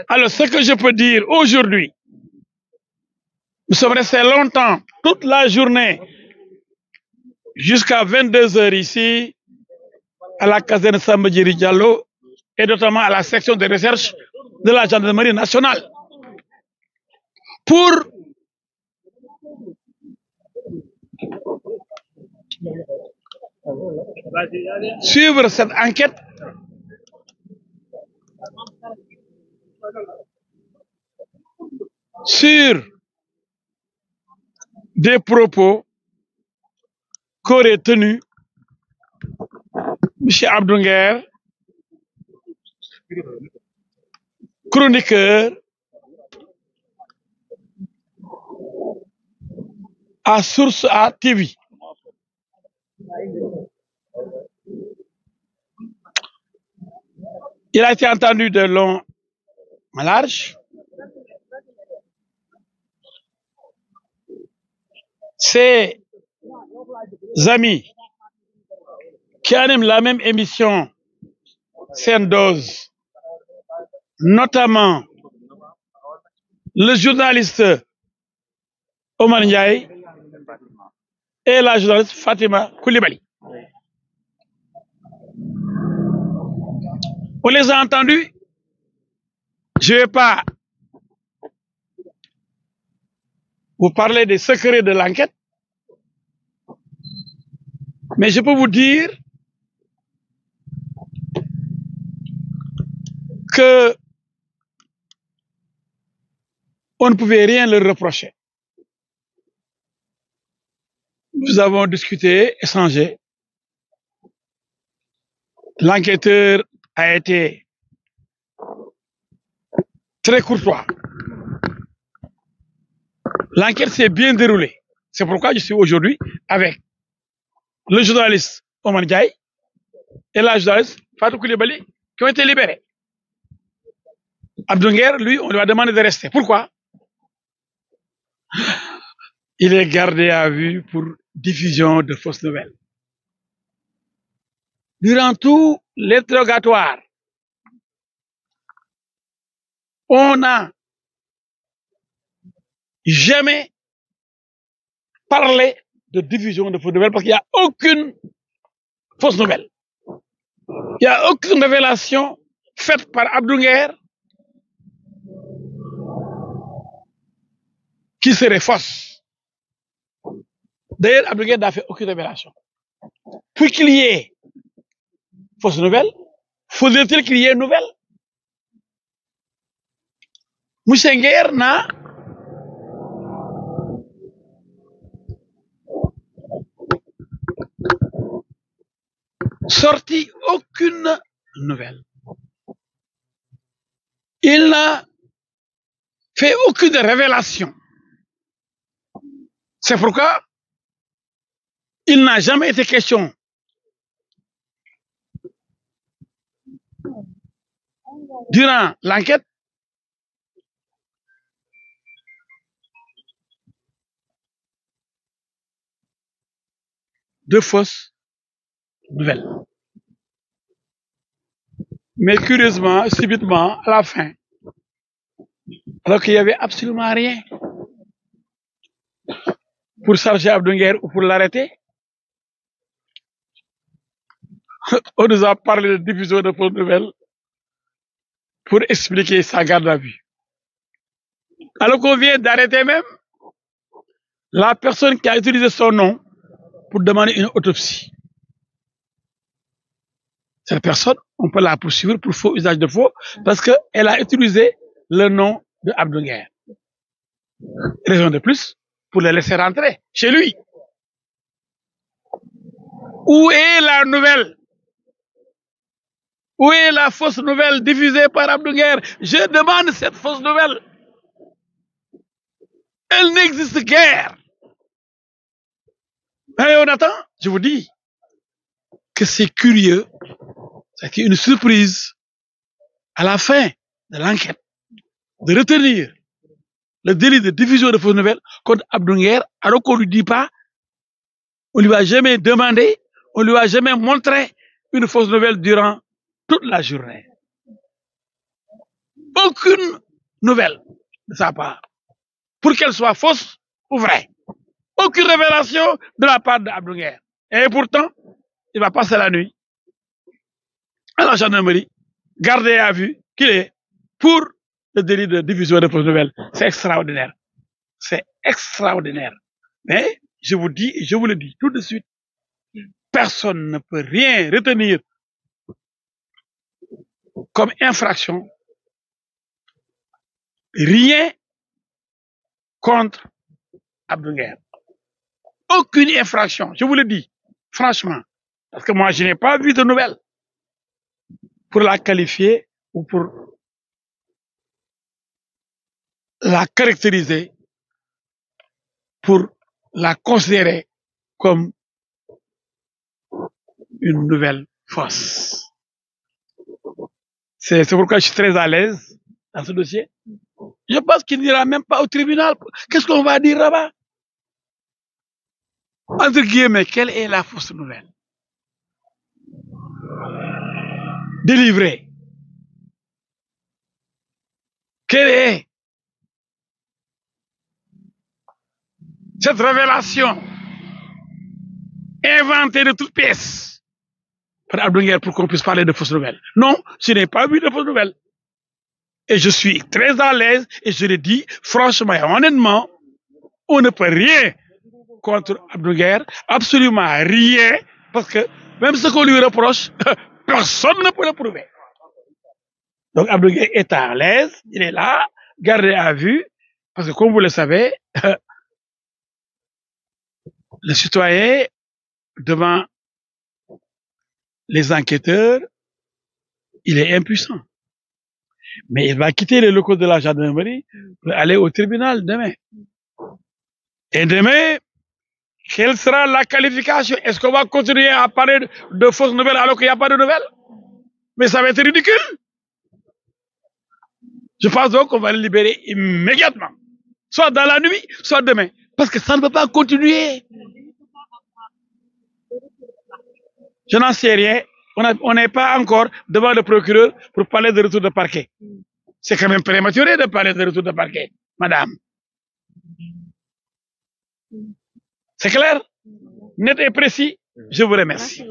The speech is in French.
Alors, ce que je peux dire aujourd'hui, nous sommes restés longtemps, toute la journée, jusqu'à 22 heures ici, à la caserne Samba Diéry Diallo, et notamment à la section de recherche de la gendarmerie nationale, pour suivre cette enquête sur des propos qu'aurait tenus M. Abdou Nguer, chroniqueur à Source A TV. Il a été entendu de long en large. Ses amis qui animent la même émission Sendose, notamment le journaliste Omar Ndiaye et la journaliste Fatima Koulibaly. On les a entendus. Je ne vais pas vous parler des secrets de l'enquête, mais je peux vous dire que on ne pouvait rien leur reprocher. Nous avons discuté, échangé. L'enquêteur a été très courtois. L'enquête s'est bien déroulée. C'est pourquoi je suis aujourd'hui avec le journaliste Omar Ndiaye et la journaliste Fatou Koulibaly qui ont été libérés. Abdou Nguer, lui, on lui a demandé de rester. Pourquoi? Il est gardé à vue pour diffusion de fausses nouvelles. Durant tout l'interrogatoire, on n'a jamais parlé de diffusion de fausses nouvelles parce qu'il n'y a aucune fausse nouvelle. Il n'y a aucune révélation faite par Abdou Nguer qui serait fausse. D'ailleurs, Abdou Nguer n'a fait aucune révélation. Pour qu'il y ait fausse nouvelle, faudrait-il qu'il y ait une nouvelle? Moussa Nguer n'a sorti aucune nouvelle. Il n'a fait aucune révélation. C'est pourquoi il n'a jamais été question durant l'enquête de fausses nouvelles. Mais curieusement, subitement, à la fin, alors qu'il n'y avait absolument rien pour charger Abdou Nguer ou pour l'arrêter, on nous a parlé de diffusion de fausses nouvelles pour expliquer sa garde à vue. Alors qu'on vient d'arrêter même la personne qui a utilisé son nom pour demander une autopsie. Cette personne, on peut la poursuivre pour faux usage de faux parce qu'elle a utilisé le nom de Abdou Nguer. Raison de plus pour le laisser rentrer chez lui. Où est la nouvelle? Où est la fausse nouvelle diffusée par Abdou Nguer? Je demande cette fausse nouvelle. Elle n'existe guère. Mais on attend, je vous dis que c'est curieux, c'est une surprise à la fin de l'enquête de retenir le délit de diffusion de fausses nouvelles contre Abdou Nguer, alors qu'on ne lui dit pas, on ne lui a jamais demandé, on ne lui a jamais montré une fausse nouvelle durant toute la journée. aucune nouvelle de sa part, pour qu'elle soit fausse ou vraie. Aucune révélation de la part d'Abdou Nguer. Et pourtant, il va passer la nuit à la gendarmerie, gardé à vue qu'il est pour le délit de diffusion de fausses nouvelles. C'est extraordinaire. C'est extraordinaire. Mais je vous dis, et je vous le dis tout de suite, personne ne peut rien retenir comme infraction, rien contre Abdou Nguer. Aucune infraction, je vous le dis, franchement. Parce que moi, je n'ai pas vu de nouvelles pour la qualifier ou pour la caractériser, pour la considérer comme une nouvelle fausse. C'est pourquoi je suis très à l'aise dans ce dossier. Je pense qu'il n'ira même pas au tribunal. Qu'est-ce qu'on va dire là-bas? Entre guillemets, quelle est la fausse nouvelle délivrée? Quelle est cette révélation inventée de toutes pièces par Abdou Nguer pour qu'on puisse parler de fausses nouvelles? Non, je n'ai pas vu de fausses nouvelles. Et je suis très à l'aise et je le dis franchement et honnêtement, on ne peut rien contre Abdou Nguer, absolument rien, parce que même ce qu'on lui reproche, personne ne peut le prouver. Donc Abdou Nguer est à l'aise, il est là, gardé à vue, parce que comme vous le savez, le citoyen, devant les enquêteurs, il est impuissant. Mais il va quitter les locaux de la gendarmerie pour aller au tribunal demain. Et demain, quelle sera la qualification? Est-ce qu'on va continuer à parler de fausses nouvelles alors qu'il n'y a pas de nouvelles? Mais ça va être ridicule. Je pense donc qu'on va le libérer immédiatement. Soit dans la nuit, soit demain. Parce que ça ne peut pas continuer. Je n'en sais rien. On n'est pas encore devant le procureur pour parler de retour de parquet. C'est quand même prématuré de parler de retour de parquet, madame. C'est clair? Net et précis? Je vous remercie.